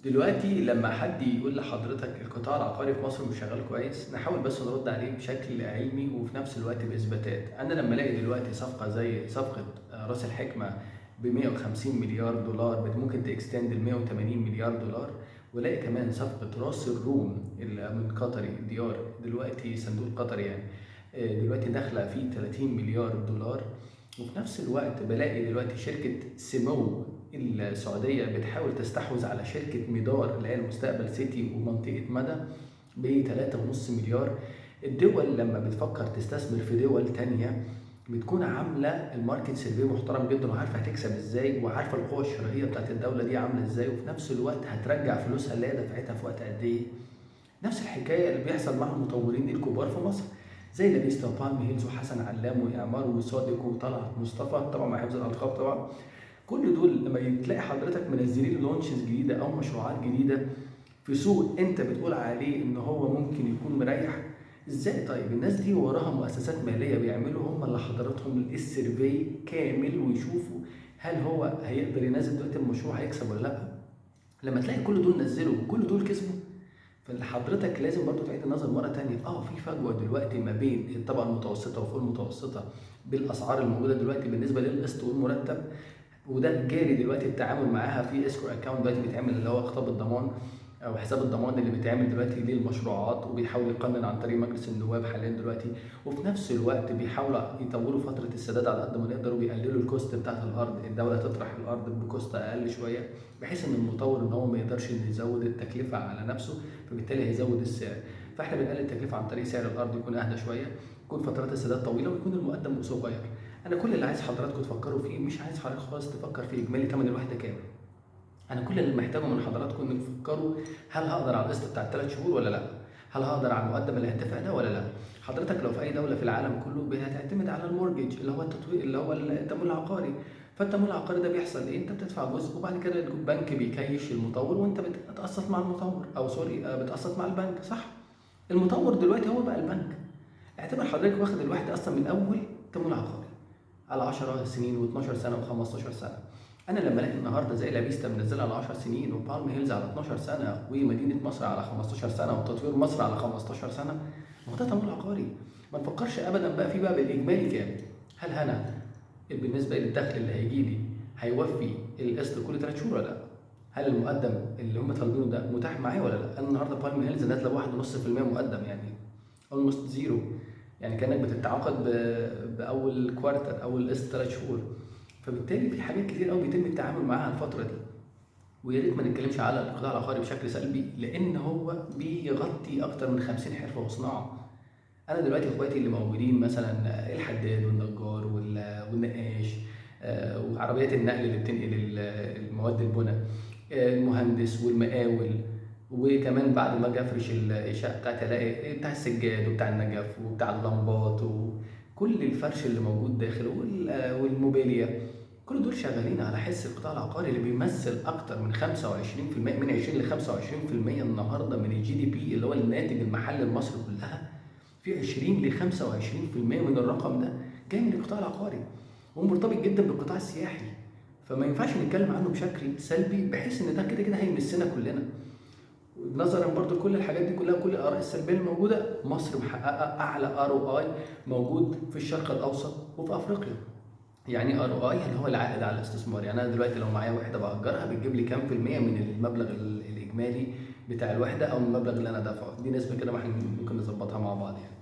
دلوقتي لما حد يقول لحضرتك القطاع العقاري في مصر مش شغال كويس، نحاول بس نرد عليه بشكل علمي وفي نفس الوقت باثباتات. انا لما الاقي دلوقتي صفقه زي صفقه راس الحكمه ب 150 مليار دولار ممكن تكستند ل 180 مليار دولار، والاقي كمان صفقه راس الروم اللي من قطري ديار دلوقتي صندوق قطري يعني دلوقتي داخله في 30 مليار دولار. وفي نفس الوقت بلاقي دلوقتي شركه سمو السعوديه بتحاول تستحوذ على شركه ميدار اللي هي المستقبل سيتي ومنطقه مدى ب 3.5 مليار. الدول لما بتفكر تستثمر في دول تانية بتكون عامله الماركت سيرفي محترم جدا وعارفه هتكسب ازاي وعارفه القوه الشرائيه بتاعت الدوله دي عامله ازاي، وفي نفس الوقت هترجع فلوسها اللي هي دفعتها في وقت قد ايه. نفس الحكايه اللي بيحصل مع المطورين الكبار في مصر زي لافيستا وبالم هيلز وحسن علام واعمار وصادق وطلعت مصطفى، طبعا مع حفظ الالقاب طبعا. كل دول لما تلاقي حضرتك منزلين لونشز جديده او مشروعات جديده في سوق انت بتقول عليه ان هو ممكن يكون مريح، ازاي طيب الناس دي وراها مؤسسات ماليه بيعملوا هم اللي حضراتهم السيرفي كامل ويشوفوا هل هو هيقدر ينزل دلوقتي المشروع هيكسب ولا لا؟ لما تلاقي كل دول نزلوا وكل دول كسبوا، فحضرتك لازم برضو تعيد النظر مره تانية. في فجوه دلوقتي ما بين الطبقه المتوسطه وفوق المتوسطه بالاسعار الموجوده دلوقتي بالنسبه للقسط والمرتب، وده جاري دلوقتي التعامل معاها في اسكو اكونت دلوقتي بيتعمل اللي هو خطاب الضمان او حساب الضمان اللي بيتعمل دلوقتي للمشروعات، وبيحاول يقنن عن طريق مجلس النواب حاليا دلوقتي. وفي نفس الوقت بيحاولوا يطولوا فتره السداد على قد ما يقدروا، بيقللوا الكوست بتاعت الارض، الدوله تطرح الارض بكوست اقل شويه بحيث ان المطور ان هو ما يقدرش انه يزود التكلفه على نفسه، فبالتالي هيزود السعر. فاحنا بنقلل التكلفه عن طريق سعر الارض يكون اهدى شويه، يكون فترات السداد طويله، ويكون المقدم صغير. انا كل اللي عايز حضراتكم تفكروا فيه، مش عايز حضرتك خالص تفكر في اجمالي ثمن الوحده كام. انا كل اللي محتاجه من حضراتكم انكم تفكروا هل هقدر على القسط بتاع الثلاث شهور ولا لا؟ هل هقدر على المقدم اللي هدفع ده ولا لا؟ حضرتك لو في اي دوله في العالم كله هتعتمد على المورجج اللي هو التطوير اللي هو التمويل العقاري. فالتمويل العقاري ده بيحصل ايه؟ انت بتدفع جزء وبعد كده البنك بيكيش المطور وانت بتقسط مع المطور، او سوري بتقسط مع البنك، صح؟ المطور دلوقتي هو بقى البنك. اعتبر حضرتك واخد الوحده اصلا من اول تمويل عقاري على 10 سنين و12 سنه و15 سنه. انا لما الاقي النهارده زي لافيستا منزله على 10 سنين وبالم هيلز على 12 سنه ومدينه مصر على 15 سنه وتطوير مصر على 15 سنه، ما هو ده تمويل عقاري. ما نفكرش ابدا بقى في بقى بالاجمالي كام. هل انا بالنسبه للدخل اللي هيجي لي هيوفي القسط كل 3 شهور ولا لا؟ هل المقدم اللي هم طالبينه ده متاح معايا ولا لا؟ انا النهارده بالم هيلز نازله ب 1.5% مقدم، يعني اولموست زيرو، يعني كانك بتتعاقد باول كوارتر اول قسط 3 شهور. فبالتالي في حاجات كتير قوي بيتم التعامل معاها الفتره دي، ويا ريت ما نتكلمش على القطاع العقاري بشكل سلبي لان هو بيغطي اكتر من 50 حرفه وصناعه. انا دلوقتي اخواتي اللي موجودين مثلا الحداد والنجار والنقاش وعربيات النقل اللي بتنقل المواد البناء، المهندس والمقاول، وكمان بعد ما اجي افرش الشقه بتاعتي الاقي بتاع السجاد وبتاع النجف وبتاع اللمبات وكل الفرش اللي موجود داخل والموبيليا، كل دول شغالين على حس القطاع العقاري اللي بيمثل اكتر من 25%، من 20 ل 25% النهارده من الجي دي بي اللي هو الناتج المحلي لمصر كلها. في 20 ل 25% من الرقم ده جاي من القطاع العقاري ومرتبط جدا بالقطاع السياحي، فما ينفعش نتكلم عنه بشكل سلبي بحيث ان ده كده كده هيمسنا كلنا. نظرا برضو لكل الحاجات دي كلها كل الاراء السلبيه الموجوده، مصر محققه اعلى ار او اي موجود في الشرق الاوسط وفي افريقيا. يعني ار او اي اللي هو العائد على الاستثمار، يعني انا دلوقتي لو معايا وحده باجرها بتجيب لي كام في الميه من المبلغ الاجمالي بتاع الوحده او المبلغ اللي انا دافعه. دي نسبه كده ما احنا ممكن نظبطها مع بعض يعني.